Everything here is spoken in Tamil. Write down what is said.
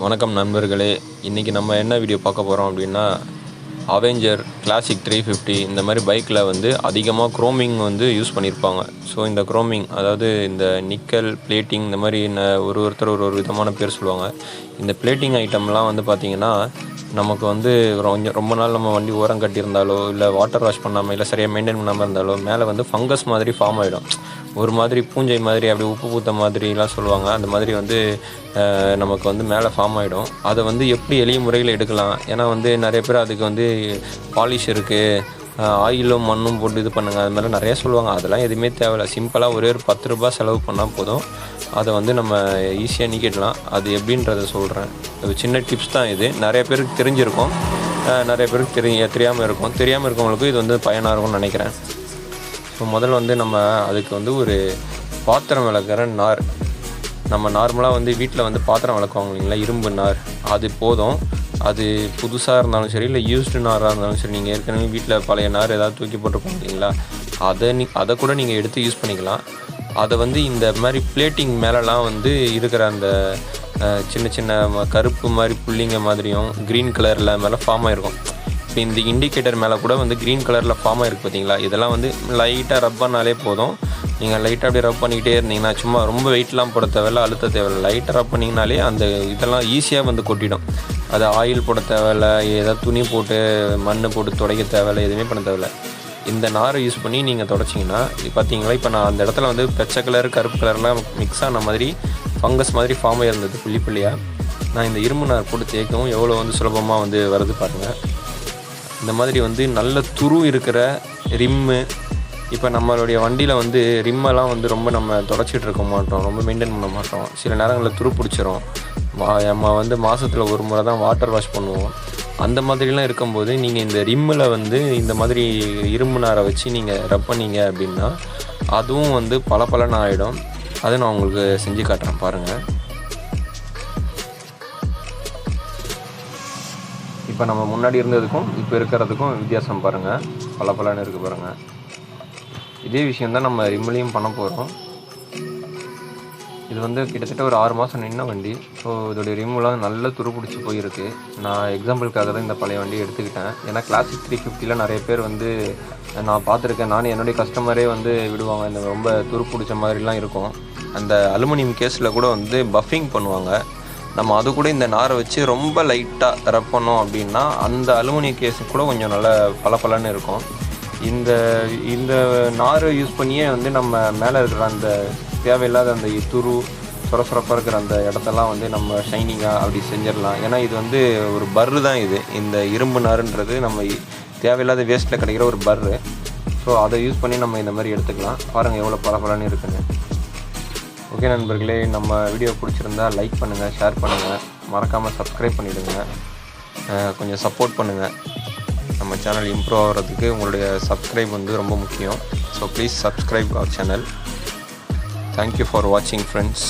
வணக்கம் நண்பர்களே. இன்றைக்கி நம்ம என்ன வீடியோ பார்க்க போகிறோம் அப்படின்னா, அவெஞ்சர் கிளாசிக் 350 இந்த மாதிரி பைக்கில் வந்து அதிகமாக குரோமிங் வந்து யூஸ் பண்ணியிருப்பாங்க. ஸோ இந்த குரோமிங் அதாவது இந்த நிக்கல் பிளேட்டிங் இந்த மாதிரி ஒருத்தர் ஒரு விதமான பேர் சொல்லுவாங்க. இந்த பிளேட்டிங் ஐட்டம்லாம் வந்து பார்த்திங்கன்னா நமக்கு வந்து ரொம்ப நாள் நம்ம வண்டி ஓரம் கட்டியிருந்தாலோ இல்லை வாட்டர் வாஷ் பண்ணாமல் இல்லை சரியாக மெயின்டைன் பண்ணாமல் இருந்தாலோ மேலே வந்து ஃபங்கஸ் மாதிரி ஃபார்ம் ஆகிடும். ஒரு மாதிரி பூஞ்சை மாதிரி அப்படி உப்பு பூத்த மாதிரிலாம் சொல்லுவாங்க. அந்த மாதிரி வந்து நமக்கு வந்து மேலே ஃபார்ம் ஆகிடும். அதை வந்து எப்படி எளிய முறையில் எடுக்கலாம்? ஏன்னா வந்து நிறைய பேர் அதுக்கு வந்து பாலிஷ் இருக்குது, ஆயிலும் மண்ணும் போட்டு இது பண்ணுங்கள், அது மாதிரிலாம் நிறையா சொல்லுவாங்க. அதெல்லாம் எதுவுமே தேவையில்லை. சிம்பிளாக ஒரே ஒரு 10 ரூபா செலவு பண்ணால் போதும். அதை வந்து நம்ம ஈஸியாக நீக்கிடலாம். அது எப்படின்றத சொல்கிறேன். ஒரு சின்ன டிப்ஸ் தான் இது. நிறைய பேருக்கு தெரிஞ்சிருக்கும், நிறைய பேருக்கு தெரியாமல் இருக்கும். தெரியாமல் இருக்கவங்களுக்கு இது வந்து பயனாக இருக்கும்னு நினைக்கிறேன். ஸோ முதல்ல வந்து நம்ம அதுக்கு வந்து ஒரு பாத்திரம் விளக்குற நார், நம்ம நார்மலாக வந்து வீட்டில் வந்து பாத்திரம் விளக்குவாங்க இல்லைங்களா, இரும்பு நார், அது போதும். அது புதுசாக இருந்தாலும் சரி இல்லை யூஸ்டு நாராக இருந்தாலும் சரி, நீங்கள் ஏற்கனவே வீட்டில் பழைய நார் ஏதாவது தூக்கி போட்டுருப்போம் இல்லைங்களா, அதை கூட நீங்கள் எடுத்து யூஸ் பண்ணிக்கலாம். அதை வந்து இந்த மாதிரி பிளேட்டிங் மேலெலாம் வந்து இருக்கிற அந்த சின்ன சின்ன கருப்பு மாதிரி புள்ளிங்க மாதிரியும் க்ரீன் கலரில் மேலே ஃபார்ம் ஆகிருக்கும். இப்போ இந்த இண்டிகேட்டர் மேலே கூட வந்து க்ரீன் கலரில் ஃபார்ம் ஆகிருக்கு பார்த்தீங்களா, இதெல்லாம் வந்து லைட்டாக ரப் பண்ணாலே போதும். நீங்கள் லைட்டாக அப்படியே ரப் பண்ணிக்கிட்டே இருந்தீங்கன்னா, சும்மா ரொம்ப வெயிட்லாம் போட தேவையில்லை, அழுத்த தேவையில்லை, லைட்டாக ரப் பண்ணிங்கனாலே அந்த இதெல்லாம் ஈஸியாக வந்து கொட்டிடும். அது ஆயில் போட தேவையில்லை, ஏதாவது துணி போட்டு மண் போட்டு துடைக்க தேவையில்லை, எதுவுமே பண்ண தேவையில்லை. இந்த நாரை யூஸ் பண்ணி நீங்கள் துடைச்சிங்கன்னா பார்த்தீங்களா, இப்போ நான் அந்த இடத்துல வந்து பச்சை கலர் கருப்பு கலர்லாம் மிக்ஸ் ஆன மாதிரி ஃபங்கஸ் மாதிரி ஃபார்ம் ஆகிருந்தது புள்ளி புள்ளியாக. நான் இந்த இரும்பு நார் போட்டு தேய்க்கவும் எவ்வளோ வந்து சுலபமாக வந்து வருது பாருங்கள். இந்த மாதிரி வந்து நல்ல துரு இருக்கிற ரிம்மு, இப்போ நம்மளுடைய வண்டியில் வந்து ரிம்மெல்லாம் வந்து ரொம்ப நம்ம தொடச்சிட்டு இருக்க மாட்டோம், ரொம்ப மெயின்டைன் பண்ண மாட்டோம். சில நேரங்களில் துரு பிடிச்சிரும். நம்ம வந்து மாதத்தில் ஒரு முறை தான் வாட்டர் வாஷ் பண்ணுவோம். அந்த மாதிரிலாம் இருக்கும்போது நீங்கள் இந்த ரிம்மில் வந்து இந்த மாதிரி இரும்பு நாரை வச்சு நீங்கள் ரப் பண்ணிங்க அப்படின்னா அதுவும் வந்து பளபளன்னு ஆகிடும். அதை நான் உங்களுக்கு செஞ்சு காட்டுறேன் பாருங்கள். இப்போ நம்ம முன்னாடி இருந்ததுக்கும் இப்போ இருக்கிறதுக்கும் வித்தியாசம் பாருங்கள், பளபளன்னு இருக்குது பாருங்கள். இதே விஷயந்தான் நம்ம ரிம்லையும் பண்ண போகிறோம். இது வந்து கிட்டத்தட்ட ஒரு 6 மாதம் நின்ன வண்டி. ஸோ இதோடைய ரிம்லாம் நல்ல துருப்பிடிச்சி போயிருக்கு. நான் எக்ஸாம்பிளுக்காக தான் இந்த பழைய வண்டியை எடுத்துக்கிட்டேன். ஏன்னா கிளாசிக் 350 நிறைய பேர் வந்து நான் பார்த்துருக்கேன். நானும் என்னுடைய கஸ்டமரே வந்து விடுவாங்க, இந்த ரொம்ப துருப்பிடிச்ச மாதிரிலாம் இருக்கும். அந்த அலுமினியம் கேஸில் கூட வந்து பஃபிங் பண்ணுவாங்க. நம்ம அது கூட இந்த நாரை வச்சு ரொம்ப லைட்டாக ரப் பண்ணோம் அப்படின்னா அந்த அலுமினியம் கேஸு கூட கொஞ்சம் நல்லா பளபளன்னு இருக்கும். இந்த நாரை யூஸ் பண்ணியே வந்து நம்ம மேலே இருக்கிற அந்த தேவையில்லாத அந்த துரு சுரசுரப்பாக இருக்கிற அந்த இடத்தெல்லாம் வந்து நம்ம ஷைனிங்காக அப்படி செஞ்சிடலாம். ஏன்னா இது வந்து ஒரு பர்ரு தான் இது. இந்த இரும்பு நாருன்றது நம்ம தேவையில்லாத வேஸ்ட்டில் கிடைக்கிற ஒரு பர்ரு. ஸோ அதை யூஸ் பண்ணி நம்ம இந்த மாதிரி எடுத்துக்கலாம். பாருங்கள் எவ்வளோ பளபளன்னு இருக்குன்னு. ஓகே நண்பர்களே, நம்ம வீடியோ பிடிச்சிருந்தா லைக் பண்ணுங்கள், ஷேர் பண்ணுங்கள், மறக்காமல் சப்ஸ்கிரைப் பண்ணிவிடுங்க. கொஞ்சம் சப்போர்ட் பண்ணுங்கள். நம்ம சேனல் இம்ப்ரூவ் ஆகிறதுக்கு உங்களுடைய சப்ஸ்கிரைப் வந்து ரொம்ப முக்கியம். So please subscribe our channel. Thank you for watching, friends.